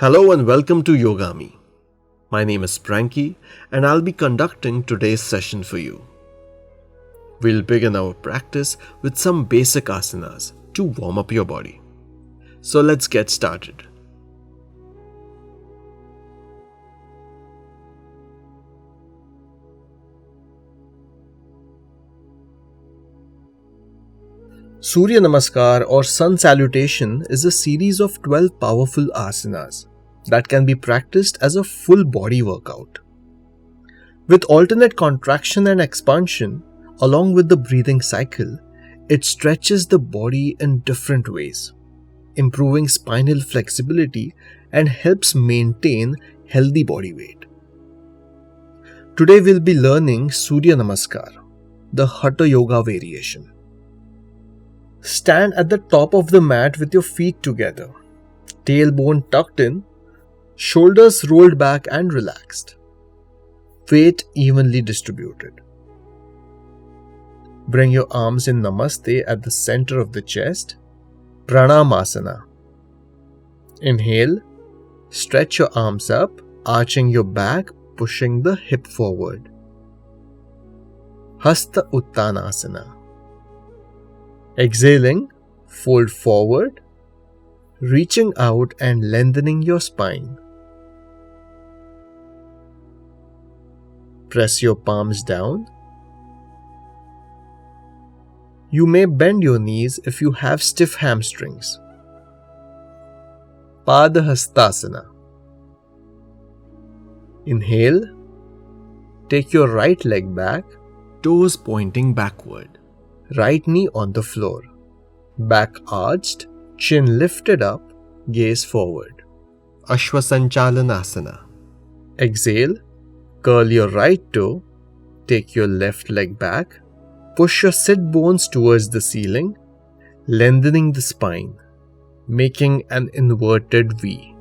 Hello and welcome to Yogami. My name is Pranky and I'll be conducting today's session for you. We'll begin our practice with some basic asanas to warm up your body. So let's get started. Surya Namaskar or Sun Salutation is a series of 12 powerful asanas that can be practiced as a full body workout. With alternate contraction and expansion, along with the breathing cycle, it stretches the body in different ways, improving spinal flexibility and helps maintain healthy body weight. Today we'll be learning Surya Namaskar, the Hatha Yoga variation. Stand at the top of the mat with your feet together, tailbone tucked in, shoulders rolled back and relaxed. Weight evenly distributed. Bring your arms in Namaste at the center of the chest. Pranayamasana. Inhale. Stretch your arms up, arching your back, pushing the hip forward. Hatha Uttanasana. Exhaling, fold forward, reaching out and lengthening your spine. Press your palms down. You may bend your knees if you have stiff hamstrings. Padahastasana. Inhale. Take your right leg back, toes pointing backward. Right knee on the floor. Back arched, chin lifted up, gaze forward. Ashwasanchalanasana. Exhale. Curl your right toe, take your left leg back, push your sit bones towards the ceiling, lengthening the spine, making an inverted V.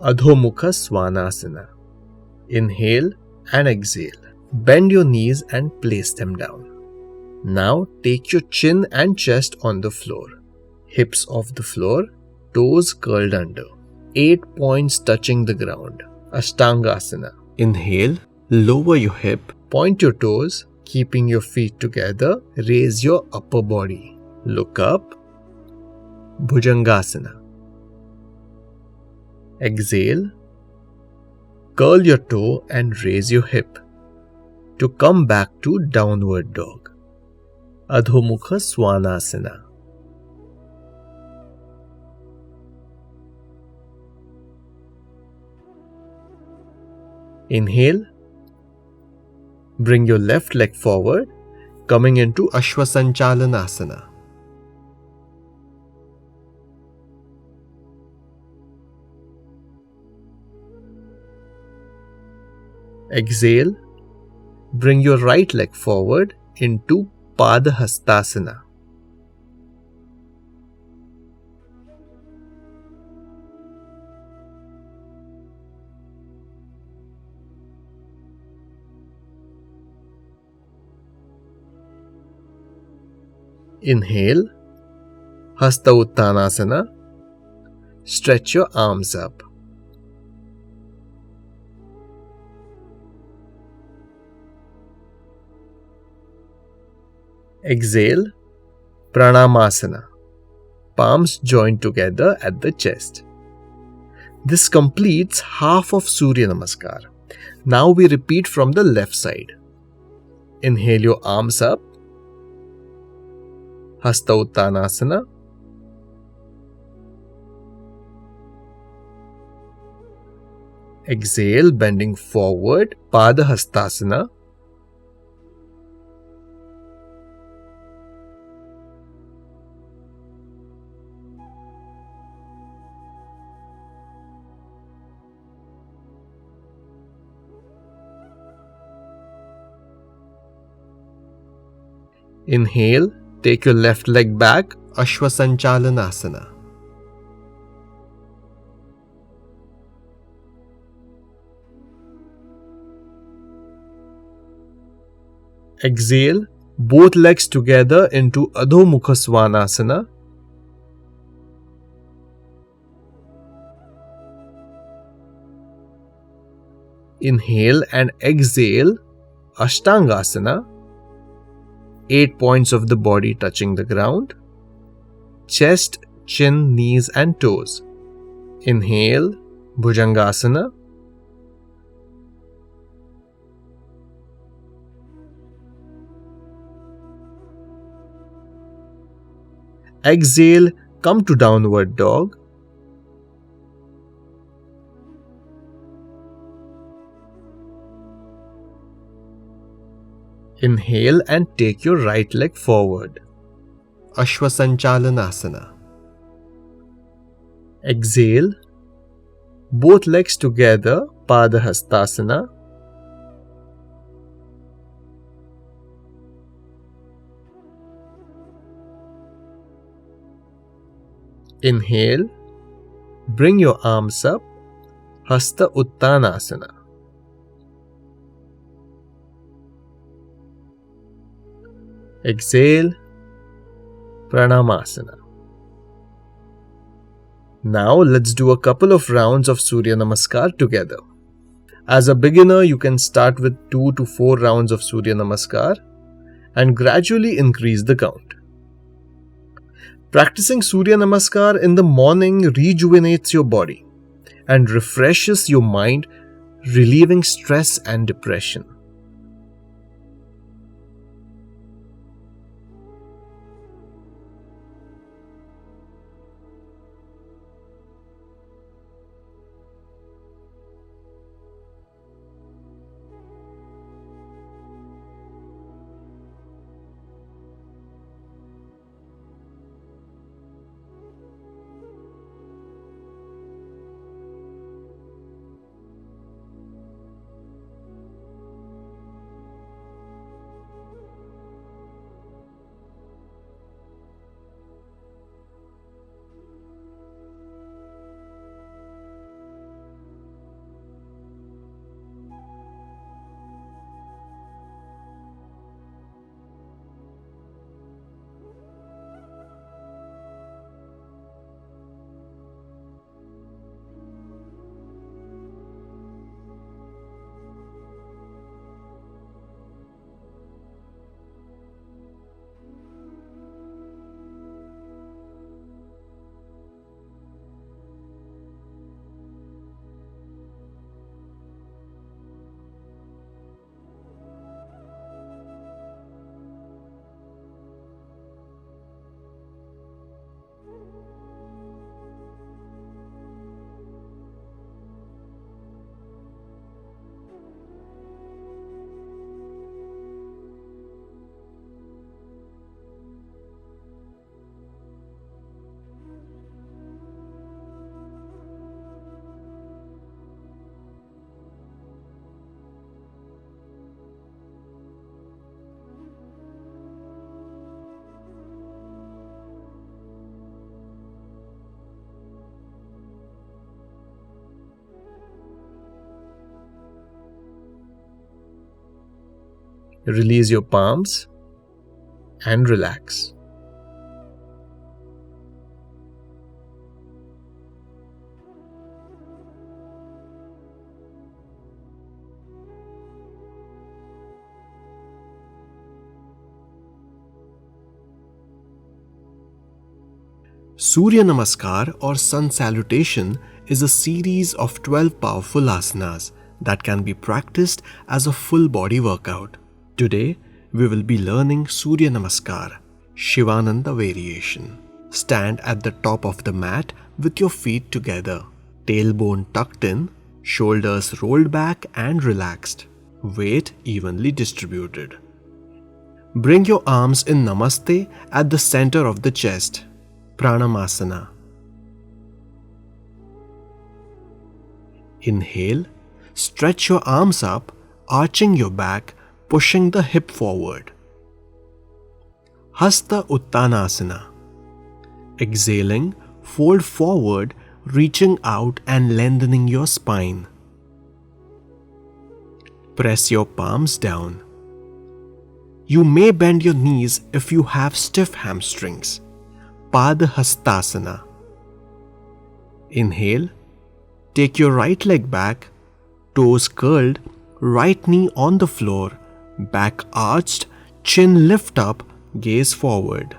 Gomukhasana. Inhale and exhale. Bend your knees and place them down. Now take your chin and chest on the floor, hips off the floor, toes curled under, 8 points touching the ground. Ashtangasana. Inhale, lower your hip, point your toes, keeping your feet together, raise your upper body. Look up. Bhujangasana. Exhale, curl your toe and raise your hip to come back to downward dog. Gomukhasana. Inhale. Bring your left leg forward, coming into Ashwasanchalanasana. Exhale. Bring your right leg forward into Padahastasana. Inhale, Hatha Uttanasana. Stretch your arms up. Exhale, Pranayamasana. Palms joined together at the chest. This completes half of Surya Namaskar. Now we repeat from the left side. Inhale your arms up. Hatha Uttanasana. Exhale, bending forward, Padahastasana. Inhale, take your left leg back, Ashwasanchalanasana. Exhale, both legs together into Gomukhasana. Inhale and exhale, Ashtangasana. 8 points of the body touching the ground. Chest, chin, knees and toes. Inhale, Bhujangasana. Exhale, come to downward dog. Inhale and take your right leg forward. Ashwasanchalanasana. Exhale, both legs together, Padahastasana. Inhale, bring your arms up, Hasta Uttanasana. Exhale, Pranamasana. Now let's do a couple of rounds of Surya Namaskar together. As a beginner, you can start with 2 to 4 rounds of Surya Namaskar and gradually increase the count. Practicing Surya Namaskar in the morning rejuvenates your body and refreshes your mind, relieving stress and depression. Release your palms and relax. Surya Namaskar or Sun Salutation is a series of 12 powerful asanas that can be practiced as a full body workout. Today, we will be learning Surya Namaskar, Shivananda variation. Stand at the top of the mat with your feet together, tailbone tucked in, shoulders rolled back and relaxed, weight evenly distributed. Bring your arms in Namaste at the center of the chest, Pranamasana. Inhale, stretch your arms up, arching your back, pushing the hip forward. Hasta Uttanasana. Exhaling, fold forward, reaching out and lengthening your spine. Press your palms down. You may bend your knees if you have stiff hamstrings. Padahastasana. Inhale, take your right leg back, toes curled, right knee on the floor, back arched, chin lift up, gaze forward.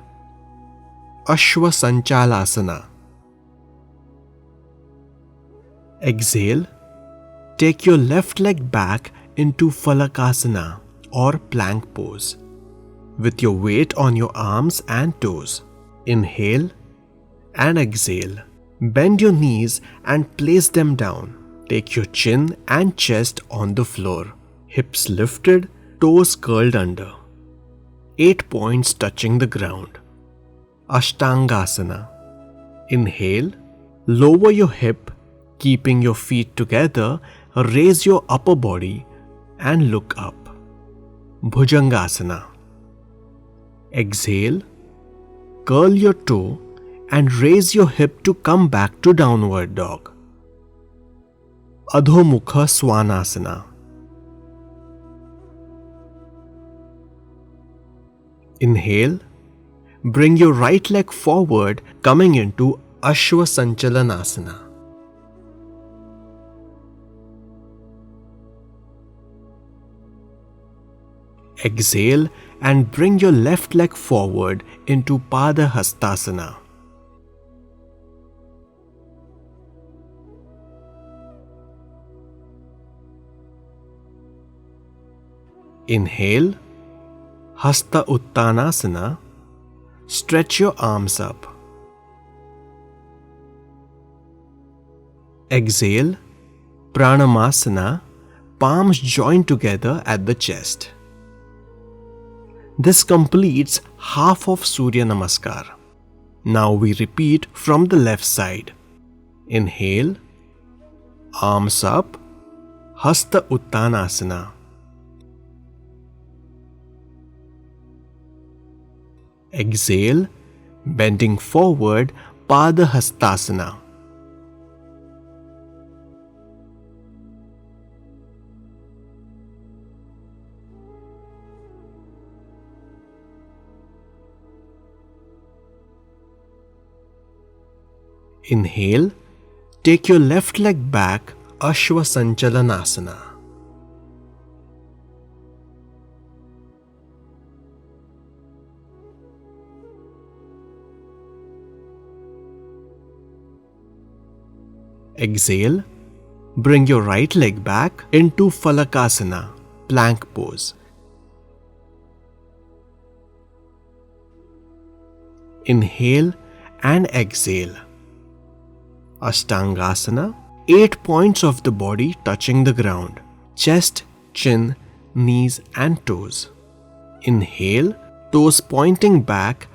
Ashwasanchalasana. Exhale. Take your left leg back into Phalakasana or plank pose with your weight on your arms and toes. Inhale and exhale. Bend your knees and place them down. Take your chin and chest on the floor. Hips lifted, toes curled under. 8 points touching the ground. Ashtangasana. Inhale. Lower your hip, keeping your feet together. Raise your upper body and look up. Bhujangasana. Exhale. Curl your toe and raise your hip to come back to downward dog. Gomukhasana. Inhale. Bring your right leg forward, coming into Ashwasanchalanasana. Exhale and bring your left leg forward into Pada Hastasana. Inhale, Hasta Uttanasana. Stretch your arms up. Exhale, Pranamasana. Palms joined together at the chest. This completes half of Surya Namaskar. Now we repeat from the left side. Inhale, arms up, Hasta Uttanasana. Exhale, bending forward, Pada Hastasana. Inhale, take your left leg back, Ashwasanchalanasana. Exhale, bring your right leg back into Phalakasana, plank pose. Inhale and exhale. Ashtangasana, 8 points of the body touching the ground. Chest, chin, knees and toes. Inhale, toes pointing back,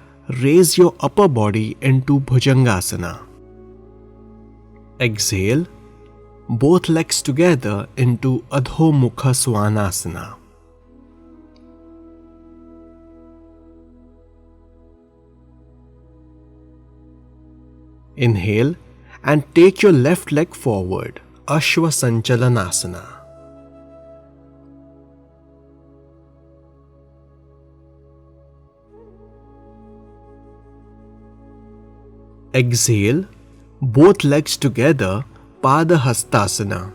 raise your upper body into Bhujangasana. Exhale, both legs together into Gomukhasana. Inhale and take your left leg forward, Ashwasanchalanasana. Exhale, both legs together, Pada Hastasana.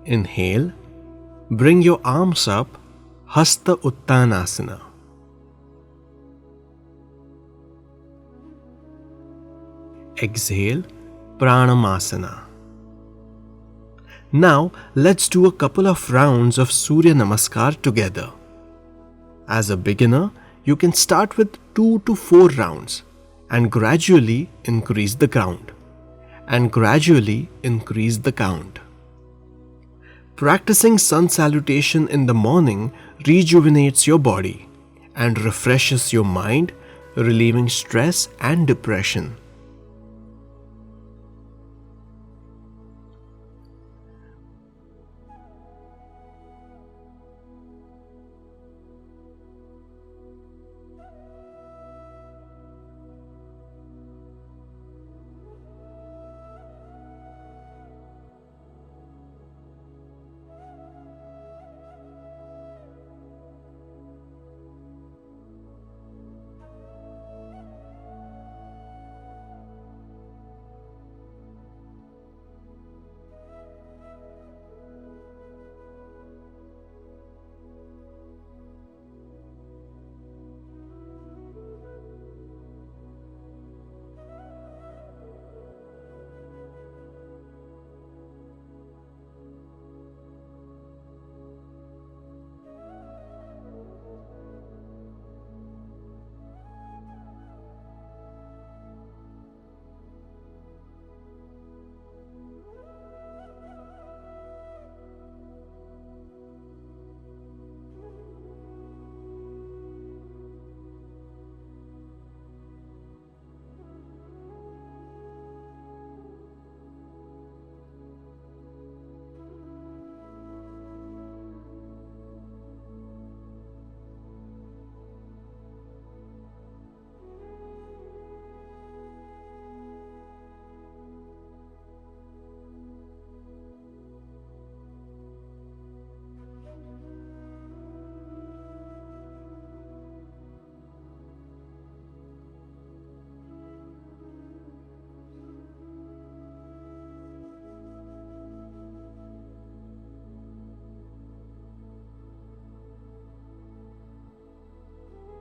Inhale, bring your arms up, Hasta Uttanasana. Exhale, Pranamasana. Now let's do a couple of rounds of Surya Namaskar together. As a beginner, you can start with 2 to 4 rounds and gradually increase the count. Practicing sun salutation in the morning rejuvenates your body and refreshes your mind, relieving stress and depression.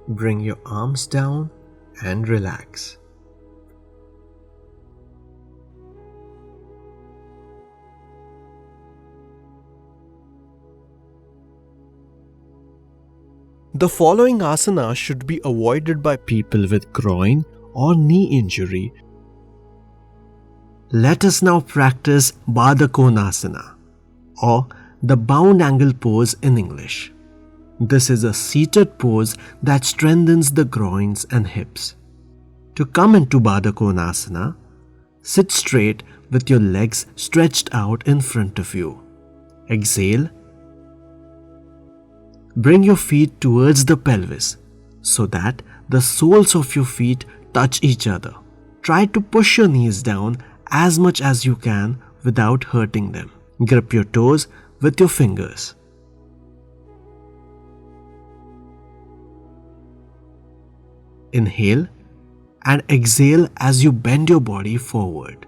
Bring your arms down and relax. The following asana should be avoided by people with groin or knee injury. Let us now practice Bada Konasana, or the bound angle pose in English. This is a seated pose that strengthens the groins and hips. To come into Bada Konasana, sit straight with your legs stretched out in front of you. Exhale. Bring your feet towards the pelvis so that the soles of your feet touch each other. Try to push your knees down as much as you can without hurting them. Grip your toes with your fingers. Inhale and exhale as you bend your body forward,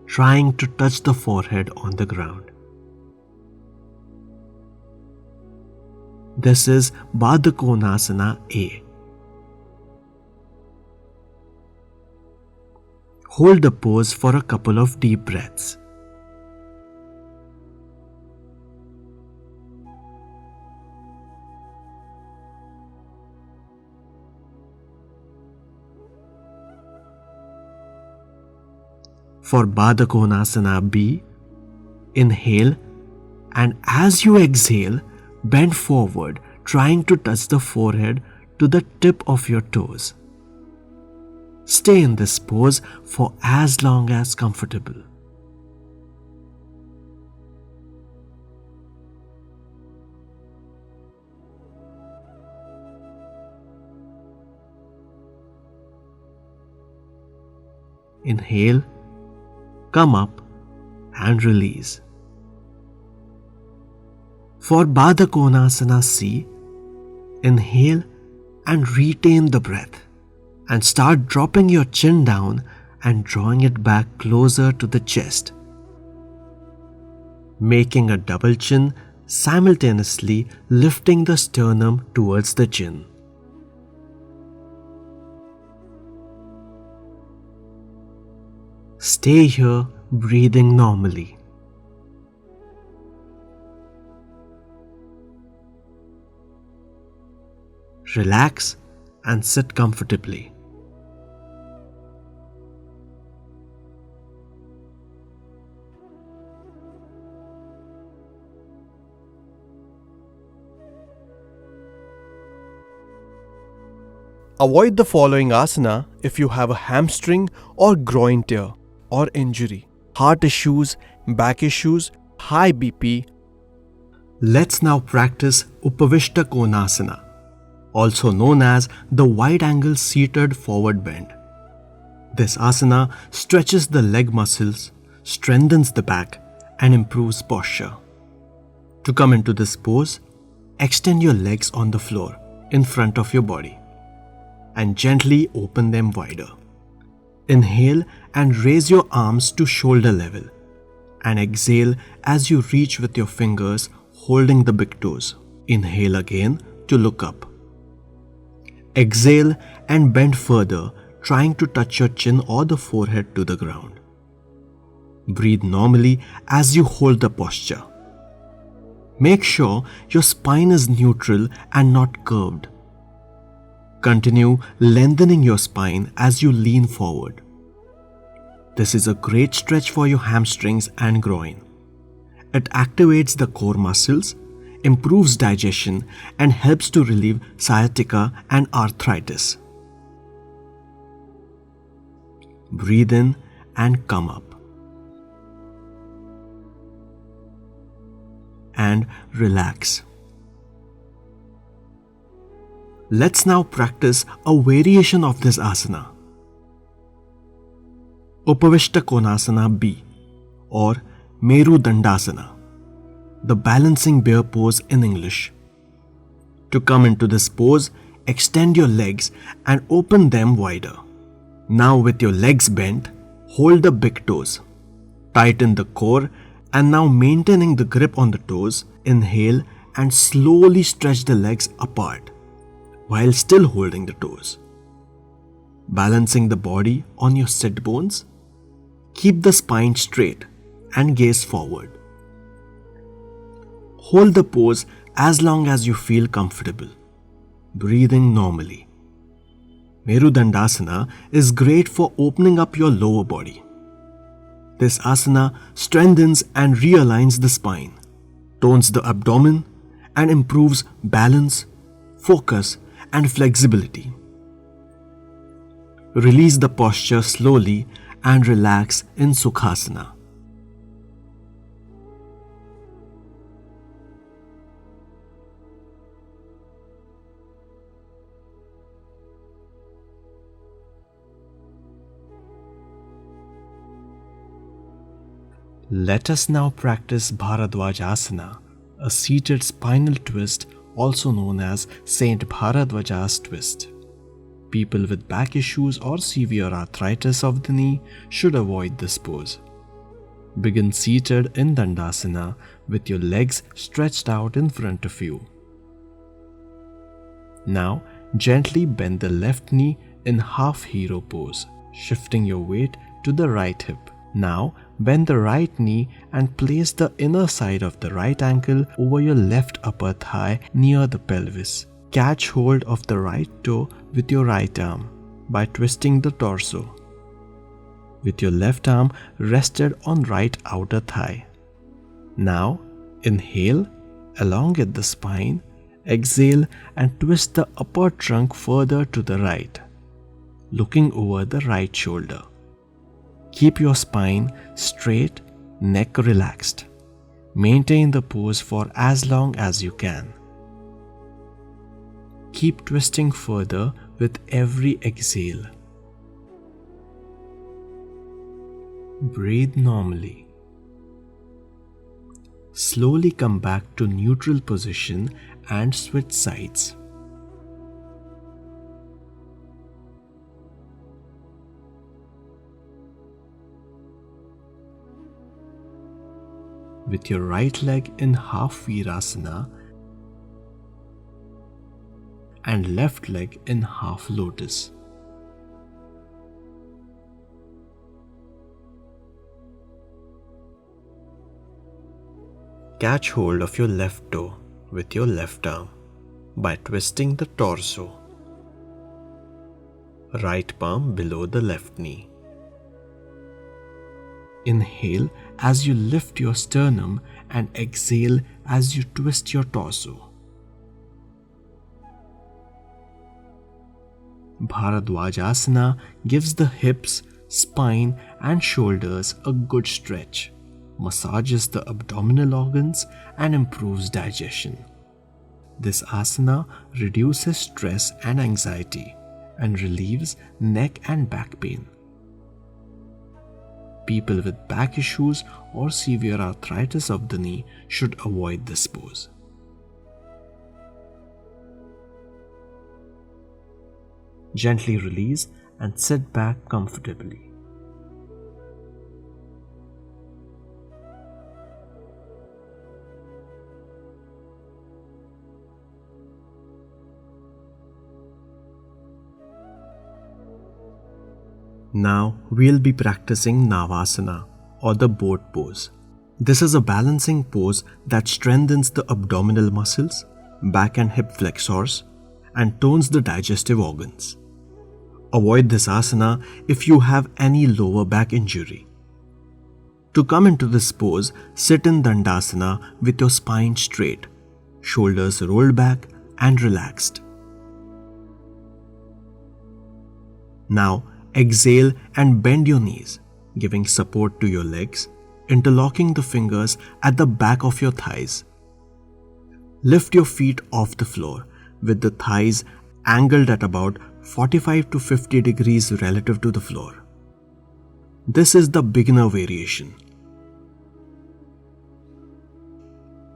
trying to touch the forehead on the ground. This is Bada Konasana A. Hold the pose for a couple of deep breaths. For Bada Konasana B, inhale, and as you exhale, bend forward, trying to touch the forehead to the tip of your toes. Stay in this pose for as long as comfortable. Inhale, come up and release. For Bada Konasana C, inhale and retain the breath, and start dropping your chin down and drawing it back closer to the chest, making a double chin, simultaneously lifting the sternum towards the chin. Stay here, breathing normally. Relax and sit comfortably. Avoid the following asana if you have a hamstring or groin tear or injury, heart issues, back issues, high BP. Let's now practice Upavishta Konasana, also known as the wide angle seated forward bend. This asana stretches the leg muscles, strengthens the back, and improves posture. To come into this pose, extend your legs on the floor in front of your body and gently open them wider. Inhale and raise your arms to shoulder level, and exhale as you reach with your fingers holding the big toes. Inhale again to look up. Exhale and bend further, trying to touch your chin or the forehead to the ground. Breathe normally as you hold the posture. Make sure your spine is neutral and not curved. Continue lengthening your spine as you lean forward. This is a great stretch for your hamstrings and groin. It activates the core muscles, improves digestion, and helps to relieve sciatica and arthritis. Breathe in and come up. And relax. Let's now practice a variation of this asana. Upavishta Konasana B, or Meru Dandasana, the balancing bear pose in English. To come into this pose, extend your legs and open them wider. Now with your legs bent, hold the big toes. Tighten the core, and now maintaining the grip on the toes, inhale and slowly stretch the legs apart. while still holding the toes. Balancing the body on your sit bones, keep the spine straight and gaze forward. Hold the pose as long as you feel comfortable, breathing normally. Merudandasana is great for opening up your lower body. This asana strengthens and realigns the spine, tones the abdomen, and improves balance, focus, and flexibility. Release the posture slowly and relax in Sukhasana. Let us now practice Bharadwajasana, a seated spinal twist also known as Saint Bharadwaja's twist. People with back issues or severe arthritis of the knee should avoid this pose. Begin seated in Dandasana with your legs stretched out in front of you. Now gently bend the left knee in half hero pose, shifting your weight to the right hip. Now bend the right knee and place the inner side of the right ankle over your left upper thigh near the pelvis. Catch hold of the right toe with your right arm by twisting the torso, with your left arm rested on right outer thigh. Now inhale, elongate the spine, exhale and twist the upper trunk further to the right, looking over the right shoulder. Keep your spine straight, neck relaxed. Maintain the pose for as long as you can. Keep twisting further with every exhale. Breathe normally. Slowly come back to neutral position and switch sides. With your right leg in half Virasana and left leg in half lotus. Catch hold of your left toe with your left arm by twisting the torso. Right palm below the left knee. Inhale as you lift your sternum and exhale as you twist your torso. Bharadwajasana gives the hips, spine and shoulders a good stretch, massages the abdominal organs and improves digestion. This asana reduces stress and anxiety and relieves neck and back pain. People with back issues or severe arthritis of the knee should avoid this pose. Gently release and sit back comfortably. Now we'll be practicing Navasana or the boat pose. This is a balancing pose that strengthens the abdominal muscles, back and hip flexors, and tones the digestive organs. Avoid this asana if you have any lower back injury. To come into this pose, sit in Dandasana with your spine straight, shoulders rolled back and relaxed. Now exhale and bend your knees, giving support to your legs, interlocking the fingers at the back of your thighs. Lift your feet off the floor with the thighs angled at about 45 to 50 degrees relative to the floor. This is the beginner variation.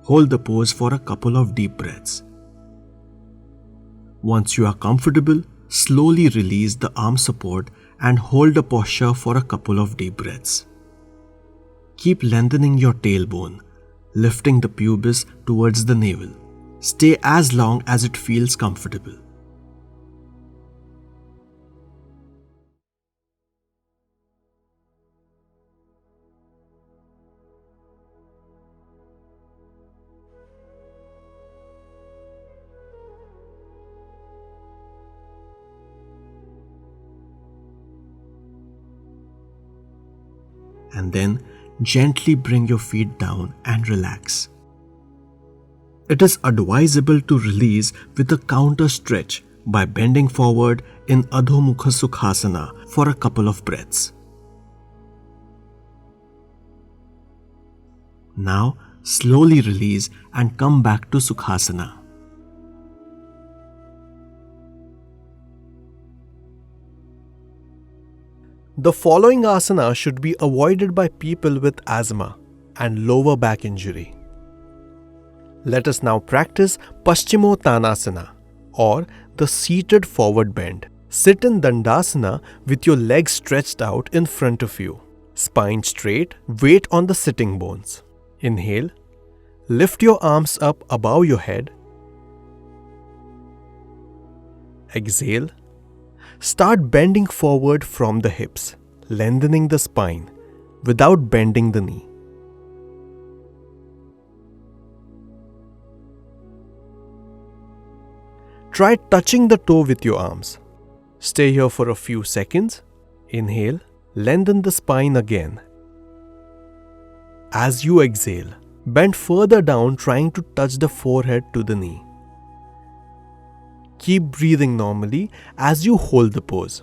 Hold the pose for a couple of deep breaths. Once you are comfortable, slowly release the arm support and hold the posture for a couple of deep breaths. Keep lengthening your tailbone, lifting the pubis towards the navel. Stay as long as it feels comfortable. and then gently bring your feet down and relax. It is advisable to release with a counter stretch by bending forward in Adho Mukha Sukhasana for a couple of breaths. Now, slowly release and come back to Sukhasana. The following asana should be avoided by people with asthma and lower back injury. Let us now practice Paschimottanasana, or the seated forward bend. Sit in Dandasana with your legs stretched out in front of you. Spine straight, weight on the sitting bones. Inhale. Lift your arms up above your head. Exhale. Start bending forward from the hips, lengthening the spine without bending the knee. Try touching the toe with your arms. Stay here for a few seconds. Inhale, lengthen the spine again. As you exhale, bend further down, trying to touch the forehead to the knee. Keep breathing normally as you hold the pose.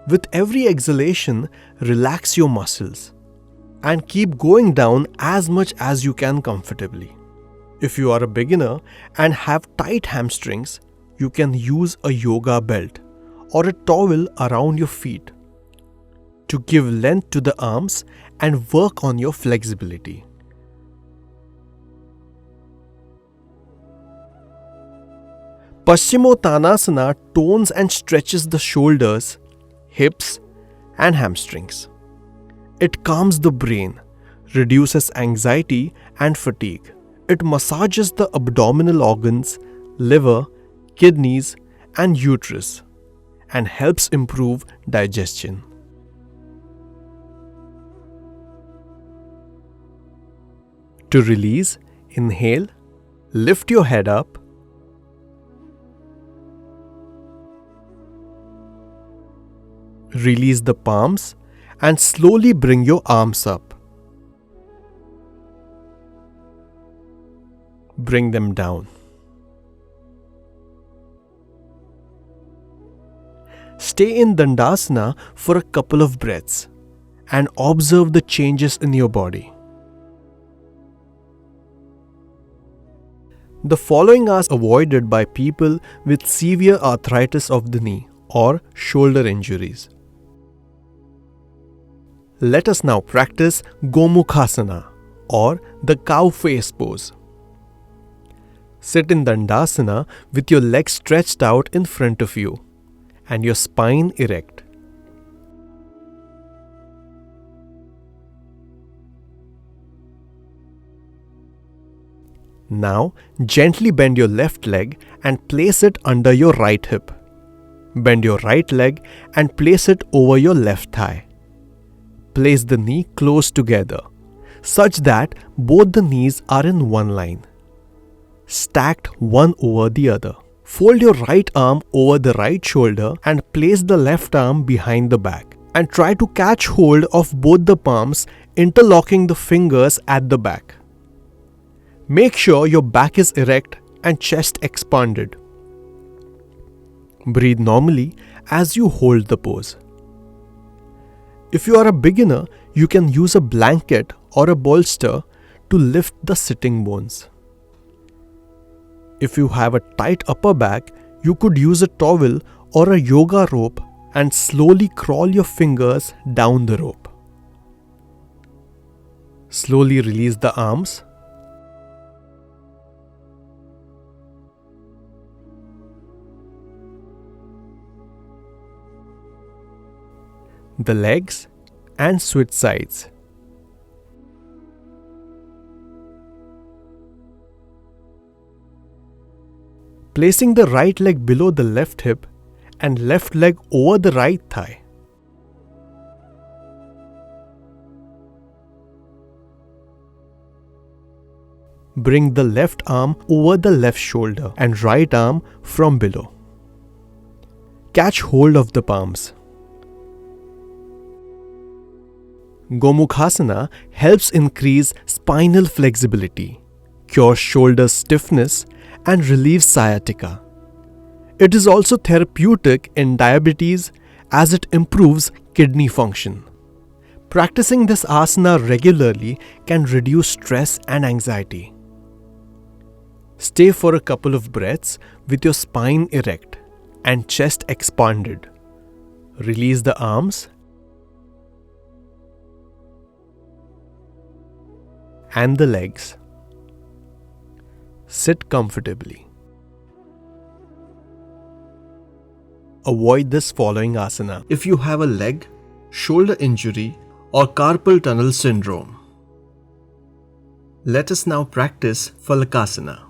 With every exhalation, relax your muscles and keep going down as much as you can comfortably. If you are a beginner and have tight hamstrings, you can use a yoga belt or a towel around your feet to give length to the arms and work on your flexibility. Paschimottanasana tones and stretches the shoulders, hips, and hamstrings. It calms the brain, reduces anxiety and fatigue. It massages the abdominal organs, liver, kidneys, and uterus, and helps improve digestion. To release, inhale, lift your head up. Release the palms and slowly bring your arms up. Bring them down. Stay in Dandasana for a couple of breaths and observe the changes in your body. The following are avoided by people with severe arthritis of the knee or shoulder injuries. Let us now practice Gomukhasana, or the cow face pose. Sit in Dandasana with your legs stretched out in front of you and your spine erect. Now, gently bend your left leg and place it under your right hip. Bend your right leg and place it over your left thigh. Place the knee close together, such that both the knees are in one line, stacked one over the other. Fold your right arm over the right shoulder and place the left arm behind the back. And try to catch hold of both the palms, interlocking the fingers at the back. Make sure your back is erect and chest expanded. Breathe normally as you hold the pose. If you are a beginner, you can use a blanket or a bolster to lift the sitting bones. If you have a tight upper back, you could use a towel or a yoga rope and slowly crawl your fingers down the rope. Slowly release the arms. The legs, and switch sides. Placing the right leg below the left hip and left leg over the right thigh. Bring the left arm over the left shoulder and right arm from below. Catch hold of the palms. Gomukhasana helps increase spinal flexibility, cures shoulder stiffness, and relieves sciatica. It is also therapeutic in diabetes as it improves kidney function. Practicing this asana regularly can reduce stress and anxiety. Stay for a couple of breaths with your spine erect and chest expanded. Release the arms and the legs. Sit comfortably. Avoid this following asana if you have a leg, shoulder injury, or carpal tunnel syndrome. Let us now practice Phalakasana,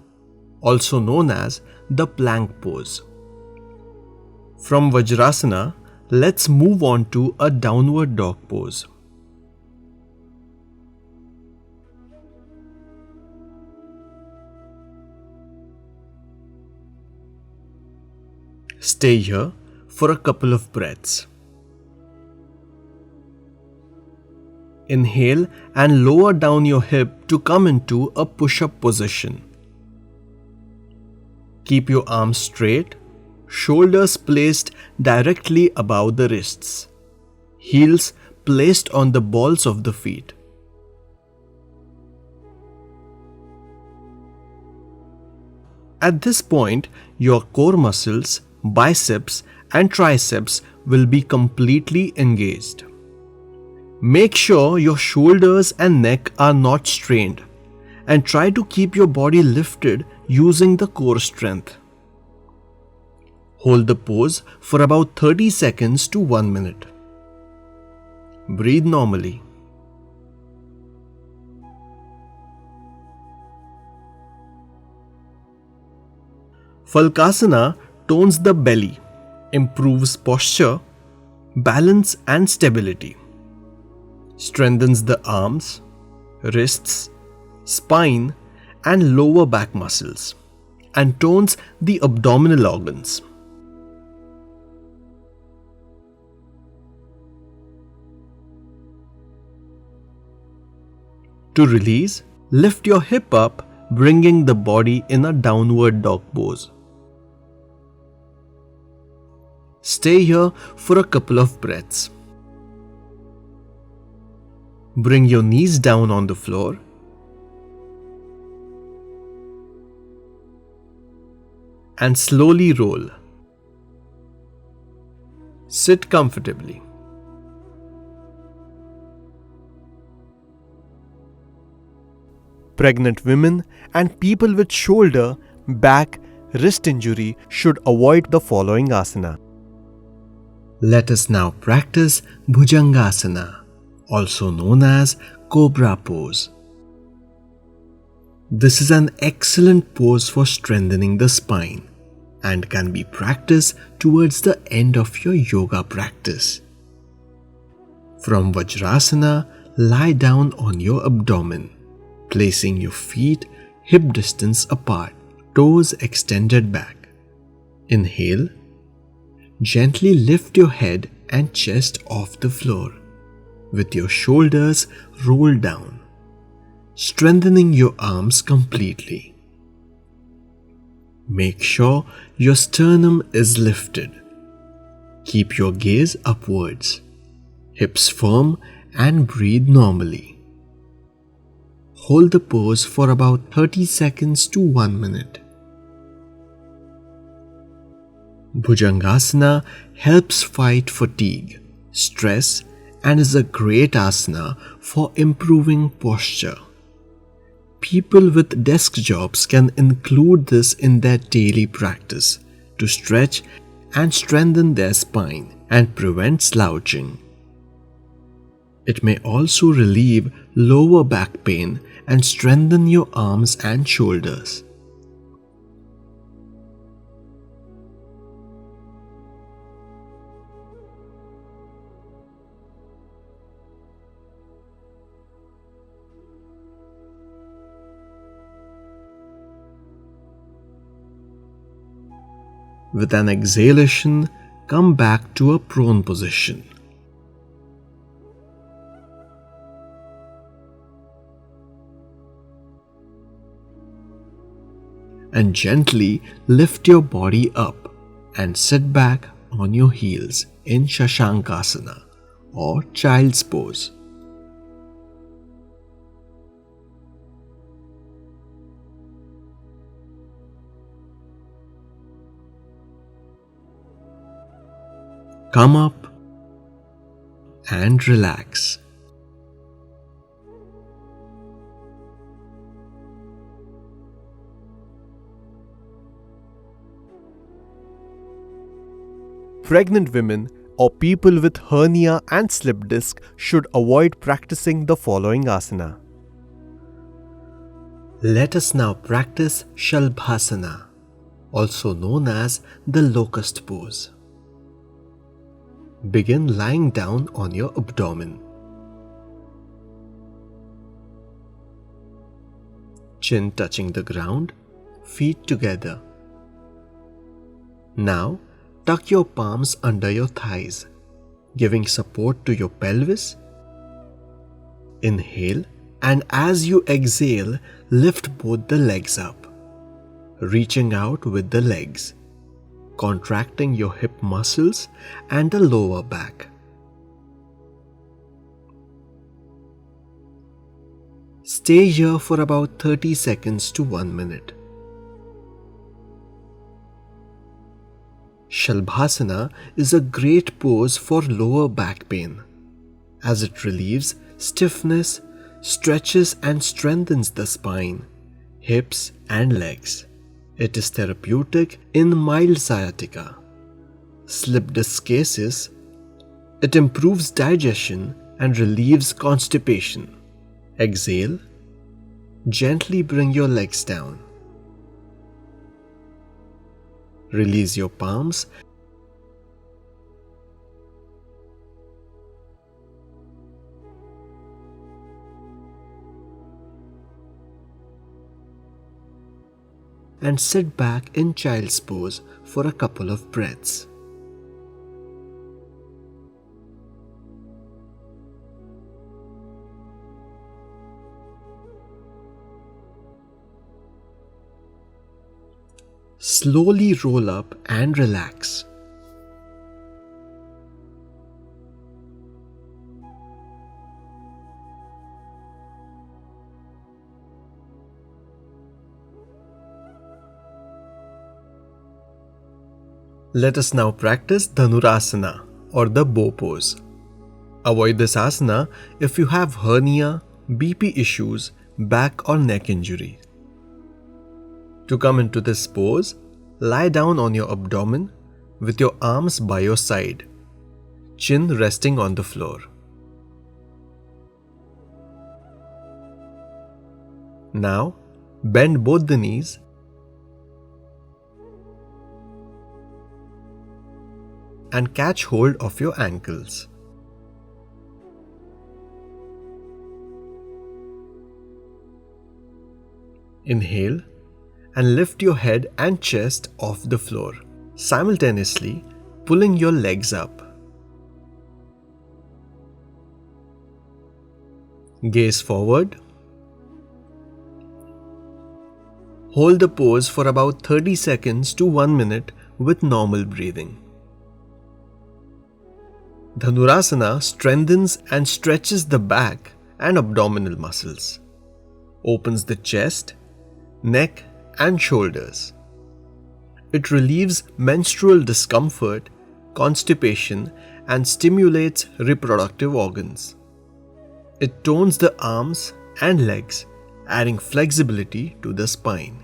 also known as the plank pose. From Vajrasana, let's move on to a downward dog pose. Stay here for a couple of breaths. Inhale and lower down your hip to come into a push-up position. Keep your arms straight, shoulders placed directly above the wrists, heels placed on the balls of the feet. At this point, your core muscles, biceps and triceps will be completely engaged. Make sure your shoulders and neck are not strained and try to keep your body lifted using the core strength. Hold the pose for about 30 seconds to 1 minute. Breathe normally. Phalakasana tones the belly, improves posture, balance and stability, strengthens the arms, wrists, spine and lower back muscles, and tones the abdominal organs. To release, lift your hip up, bringing the body in a downward dog pose. Stay here for a couple of breaths. Bring your knees down on the floor. And slowly roll. Sit comfortably. Pregnant women and people with shoulder, back, wrist injury should avoid the following asana. Let us now practice Bhujangasana, also known as Cobra pose. This is an excellent pose for strengthening the spine and can be practiced towards the end of your yoga practice. From Vajrasana, lie down on your abdomen, placing your feet hip distance apart, toes extended back. Inhale. Gently lift your head and chest off the floor, with your shoulders rolled down, strengthening your arms completely. Make sure your sternum is lifted. Keep your gaze upwards, hips firm and breathe normally. Hold the pose for about 30 seconds to 1 minute. Bhujangasana helps fight fatigue, stress, and is a great asana for improving posture. People with desk jobs can include this in their daily practice to stretch and strengthen their spine and prevent slouching. It may also relieve lower back pain and strengthen your arms and shoulders. With an exhalation, come back to a prone position. and gently lift your body up and sit back on your heels in Shashankasana or Child's Pose. Come up and relax. Pregnant women or people with hernia and slip disc should avoid practicing the following asana. Let us now practice Shalabhasana, also known as the Locust pose. Begin lying down on your abdomen. Chin touching the ground, feet together. Now, tuck your palms under your thighs, giving support to your pelvis. Inhale, and as you exhale, lift both the legs up, reaching out with the legs, contracting your hip muscles and the lower back. Stay here for about 30 seconds to 1 minute. Shalabhasana is a great pose for lower back pain, as it relieves stiffness, stretches and strengthens the spine, hips and legs. It is therapeutic in mild sciatica, slip disc cases. It improves digestion and relieves constipation. Exhale. Gently bring your legs down. Release your palms and sit back in child's pose for a couple of breaths. Slowly roll up and relax. Let us now practice Dhanurasana or the bow pose. Avoid this asana if you have hernia, BP issues, back or neck injury. To come into this pose, lie down on your abdomen with your arms by your side, chin resting on the floor. Now, bend both the knees and catch hold of your ankles. Inhale and lift your head and chest off the floor, simultaneously pulling your legs up. Gaze forward. Hold the pose for about 30 seconds to 1 minute with normal breathing. Dhanurasana strengthens and stretches the back and abdominal muscles, opens the chest, neck and shoulders. It relieves menstrual discomfort, constipation and stimulates reproductive organs. It tones the arms and legs, adding flexibility to the spine.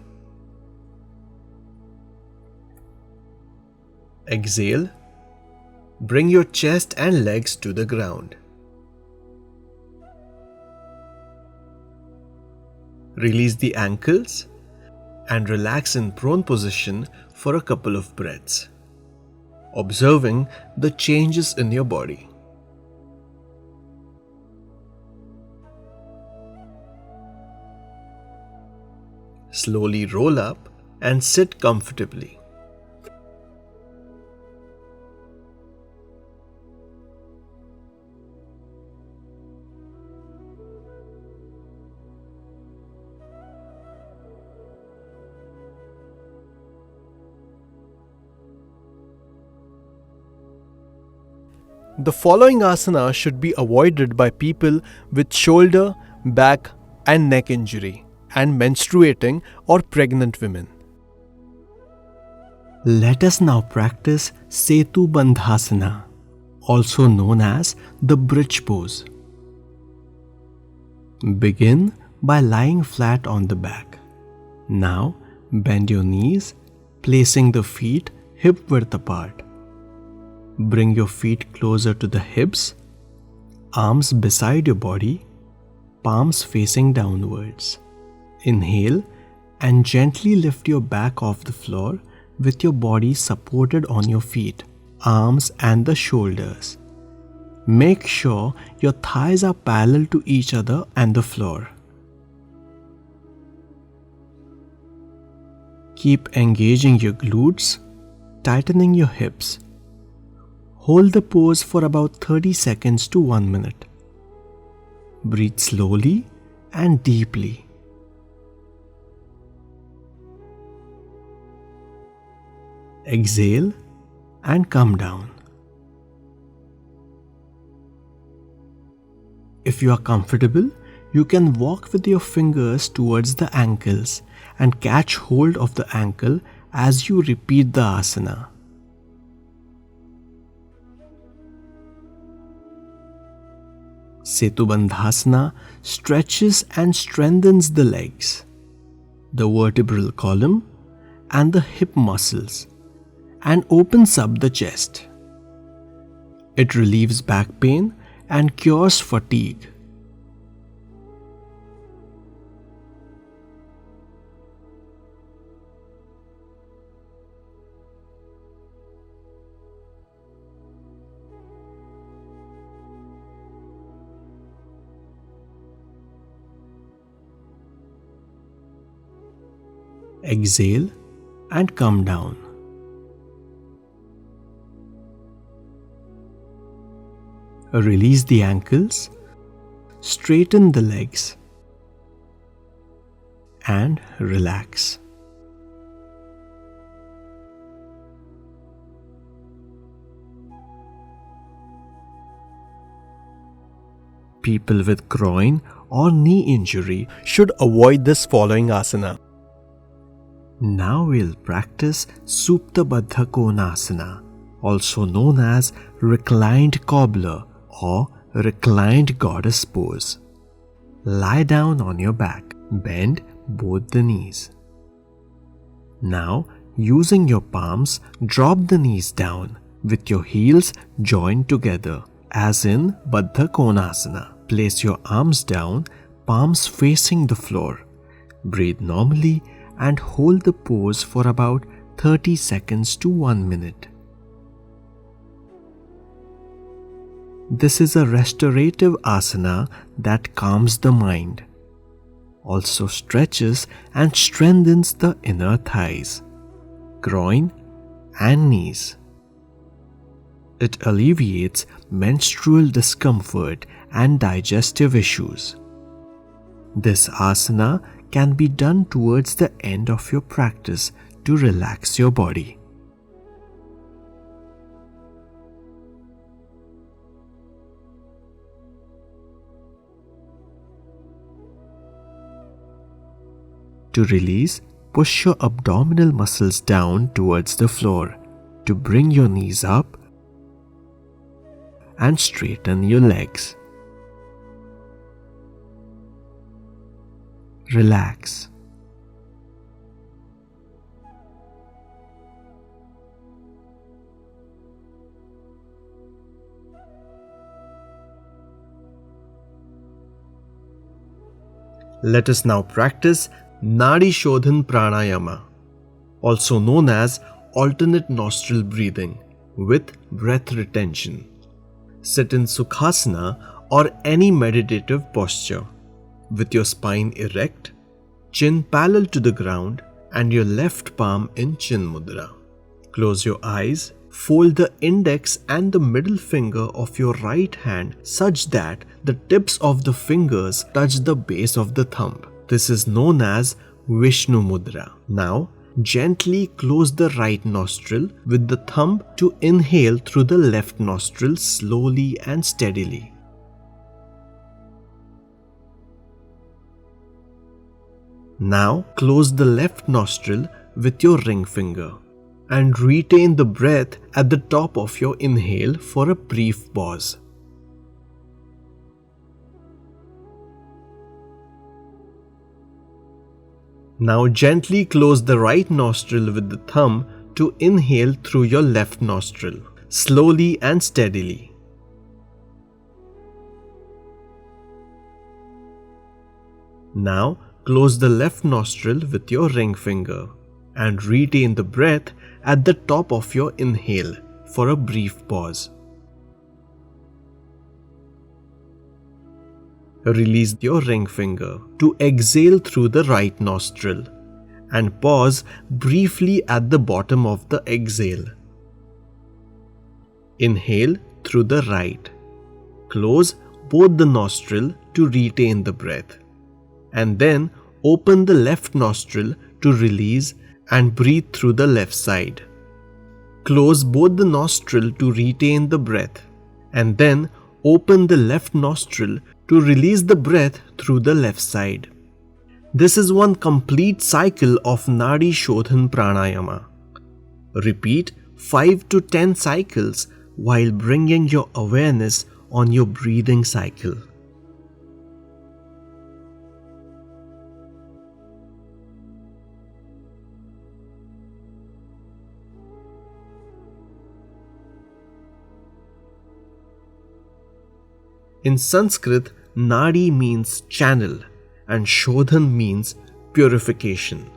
Exhale. Bring your chest and legs to the ground. Release the ankles and relax in prone position for a couple of breaths, observing the changes in your body. Slowly roll up and sit comfortably. The following asana should be avoided by people with shoulder, back and neck injury and menstruating or pregnant women. Let us now practice Setu Bandhasana, also known as the bridge pose. Begin by lying flat on the back. Now bend your knees, placing the feet hip width apart. Bring your feet closer to the hips, arms beside your body, palms facing downwards. Inhale and gently lift your back off the floor with your body supported on your feet, arms and the shoulders. Make sure your thighs are parallel to each other and the floor. Keep engaging your glutes, tightening your hips. Hold the pose for about 30 seconds to 1 minute. Breathe slowly and deeply. Exhale and come down. If you are comfortable, you can walk with your fingers towards the ankles and catch hold of the ankle as you repeat the asana. Setu Bandhasana stretches and strengthens the legs, the vertebral column and the hip muscles, and opens up the chest. It relieves back pain and cures fatigue. Exhale and come down. Release the ankles, straighten the legs, and relax. People with groin or knee injury should avoid this following asana. Now we'll practice Supta Bada Konasana, also known as reclined cobbler or reclined goddess pose. Lie down on your back, bend both the knees. Now, using your palms, drop the knees down with your heels joined together, as in Bada Konasana. Place your arms down, palms facing the floor. Breathe normally and hold the pose for about 30 seconds to 1 minute. This is a restorative asana that calms the mind, also stretches and strengthens the inner thighs, groin and knees. It alleviates menstrual discomfort and digestive issues. This asana can be done towards the end of your practice to relax your body. To release, push your abdominal muscles down towards the floor to bring your knees up and straighten your legs. Relax. Let us now practice Nadi Shodhan Pranayama, also known as alternate nostril breathing with breath retention. Sit in Sukhasana or any meditative posture with your spine erect, chin parallel to the ground and your left palm in Chin Mudra. Close your eyes, fold the index and the middle finger of your right hand such that the tips of the fingers touch the base of the thumb. This is known as Vishnu Mudra. Now, gently close the right nostril with the thumb to inhale through the left nostril slowly and steadily. Now close the left nostril with your ring finger and retain the breath at the top of your inhale for a brief pause. Now gently close the right nostril with the thumb to inhale through your left nostril, slowly and steadily. Now close the left nostril with your ring finger and retain the breath at the top of your inhale for a brief pause. Release your ring finger to exhale through the right nostril and pause briefly at the bottom of the exhale. Inhale through the right. Close both the nostrils to retain the breath, and then open the left nostril to release and breathe through the left side. Close both the nostrils to retain the breath, and then open the left nostril to release the breath through the left side. This is one complete cycle of Nadi Shodhan Pranayama. Repeat 5 to 10 cycles while bringing your awareness on your breathing cycle. In Sanskrit, Nadi means channel and Shodhan means purification.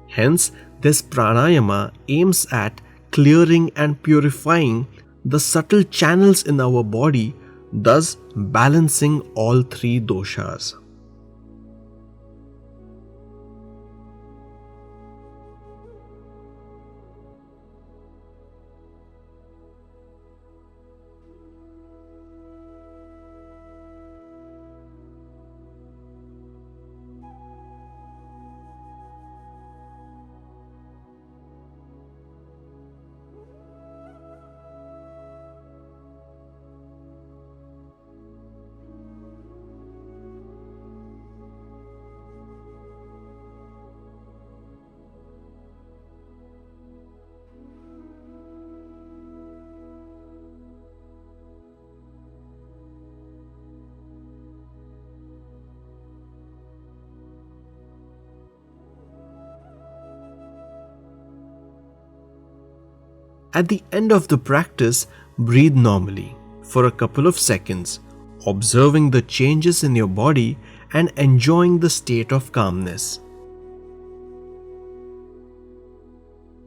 Hence, this pranayama aims at clearing and purifying the subtle channels in our body, thus balancing all three doshas. At the end of the practice, breathe normally for a couple of seconds, observing the changes in your body and enjoying the state of calmness.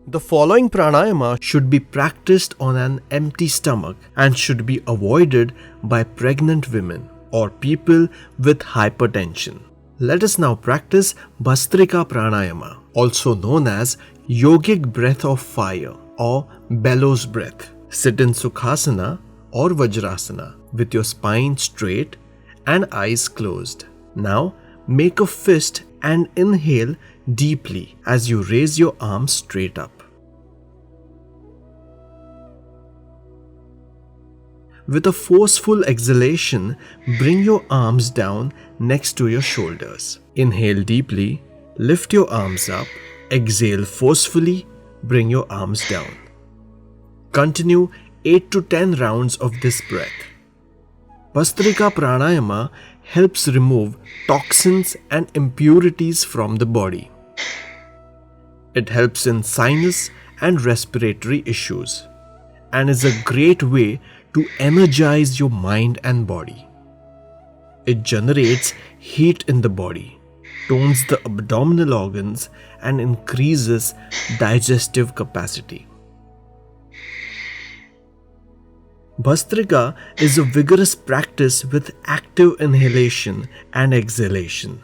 The following pranayama should be practiced on an empty stomach and should be avoided by pregnant women or people with hypertension. Let us now practice Bastrika Pranayama, also known as yogic breath of fire or Bellows breath. Sit in Sukhasana or Vajrasana with your spine straight and eyes closed. Now make a fist and inhale deeply as you raise your arms straight up. With a forceful exhalation, bring your arms down next to your shoulders. Inhale deeply, lift your arms up, exhale forcefully, bring your arms down. Continue 8 to 10 rounds of this breath. Bastrika Pranayama helps remove toxins and impurities from the body. It helps in sinus and respiratory issues and is a great way to energize your mind and body. It generates heat in the body, tones the abdominal organs, and increases digestive capacity. Bastrika is a vigorous practice with active inhalation and exhalation.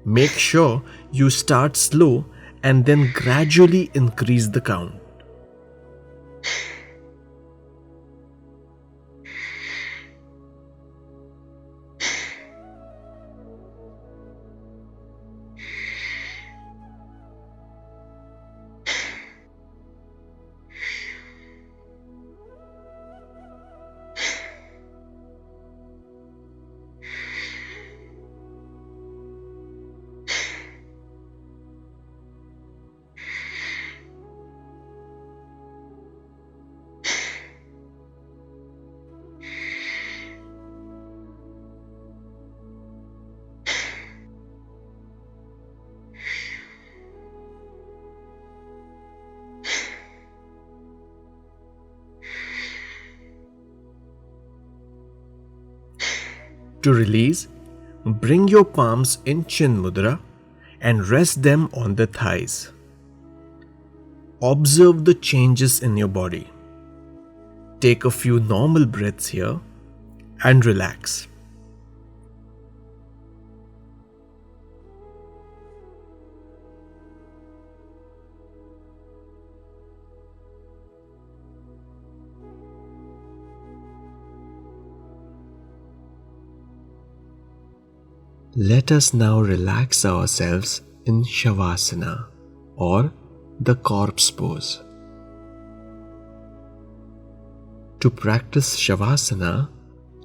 Make sure you start slow and then gradually increase the count. To release, bring your palms in Chin Mudra and rest them on the thighs. Observe the changes in your body. Take a few normal breaths here and relax. Let us now relax ourselves in Shavasana or the corpse pose. To practice Shavasana,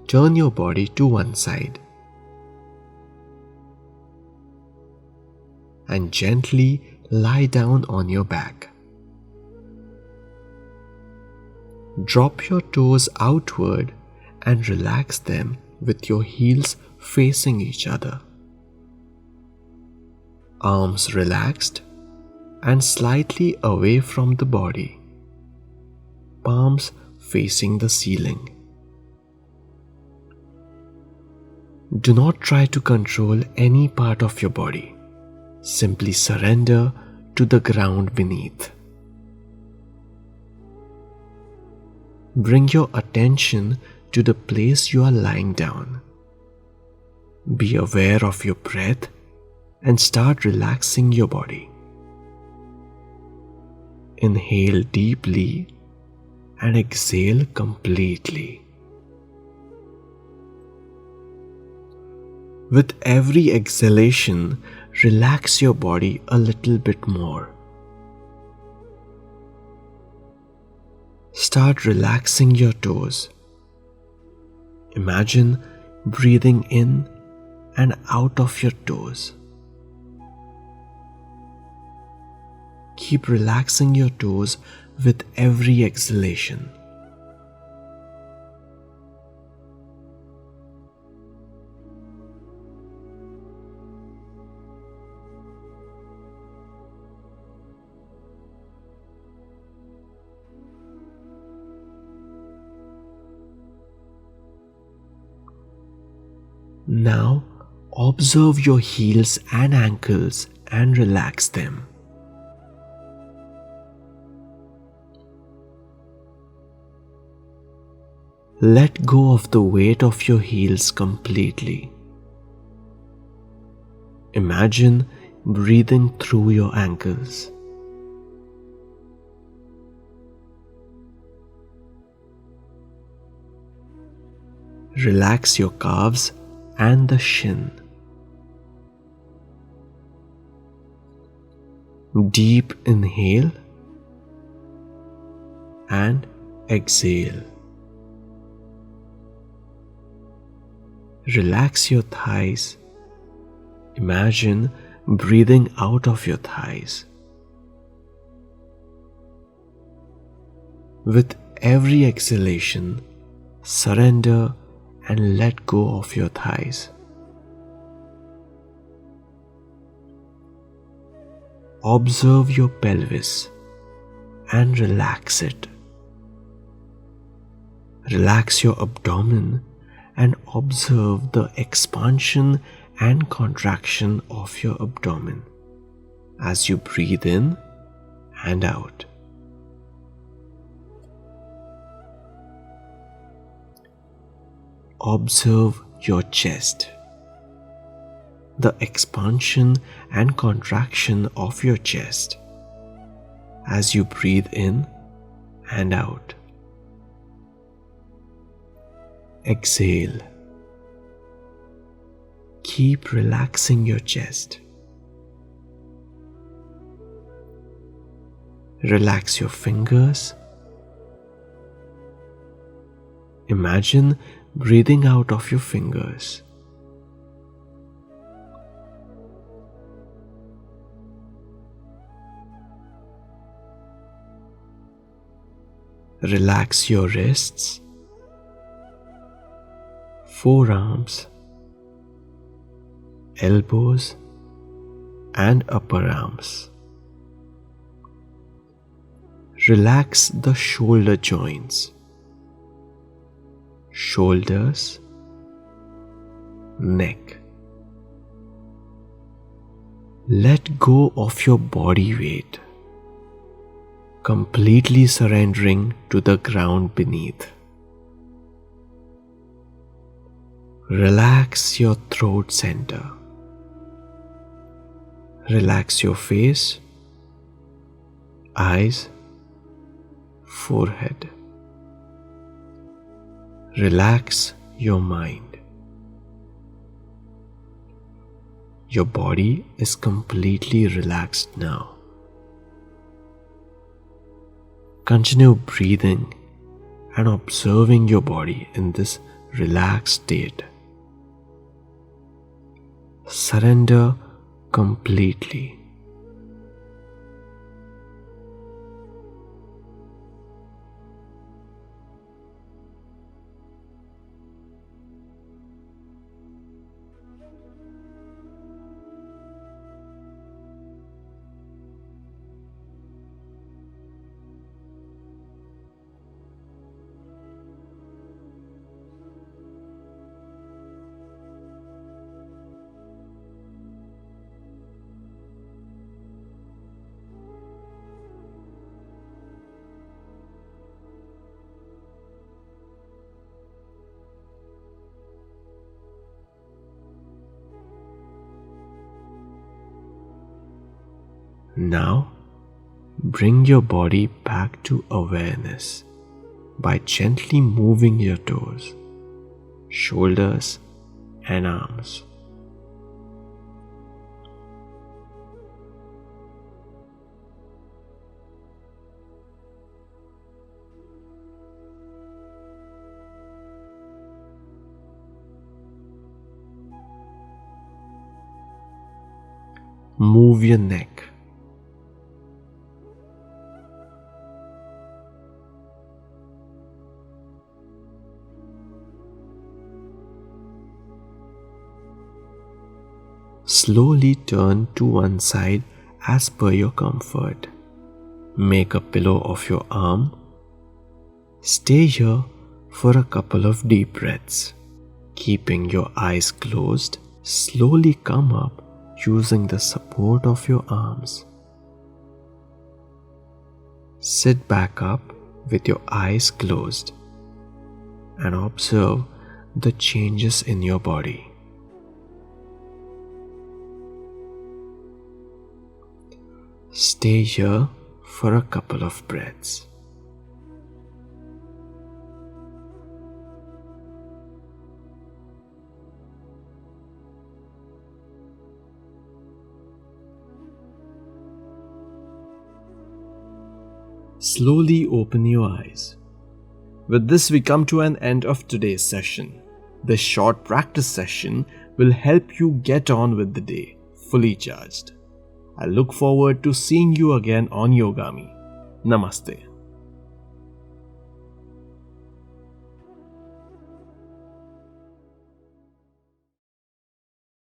turn your body to one side and gently lie down on your back. Drop your toes outward and relax them with your heels facing each other. Arms relaxed and slightly away from the body. Palms facing the ceiling. Do not try to control any part of your body. Simply surrender to the ground beneath. Bring your attention to the place you are lying down. Be aware of your breath and start relaxing your body. Inhale deeply and exhale completely. With every exhalation, relax your body a little bit more. Start relaxing your toes. Imagine breathing in and out of your toes. Keep relaxing your toes with every exhalation. Now, observe your heels and ankles and relax them. Let go of the weight of your heels completely. Imagine breathing through your ankles. Relax your calves and the shin. Deep inhale and exhale. Relax your thighs. Imagine breathing out of your thighs. With every exhalation, surrender and let go of your thighs. Observe your pelvis and relax it. Relax your abdomen and observe the expansion and contraction of your abdomen as you breathe in and out. Observe your chest, the expansion and contraction of your chest as you breathe in and out. Exhale. Keep relaxing your chest. Relax your fingers. Imagine breathing out of your fingers. Relax your wrists, forearms, elbows, and upper arms. Relax the shoulder joints, shoulders, neck. Let go of your body weight, completely surrendering to the ground beneath. Relax your throat center. Relax your face, eyes, forehead. Relax your mind. Your body is completely relaxed now. Continue breathing and observing your body in this relaxed state. Surrender completely. Now, bring your body back to awareness by gently moving your toes, shoulders, and arms. Move your neck. Slowly turn to one side as per your comfort. Make a pillow of your arm. Stay here for a couple of deep breaths. Keeping your eyes closed, slowly come up using the support of your arms. Sit back up with your eyes closed and observe the changes in your body. Stay here for a couple of breaths. Slowly open your eyes. With this, we come to an end of today's session. This short practice session will help you get on with the day, fully charged. I look forward to seeing you again on Yogami. Namaste.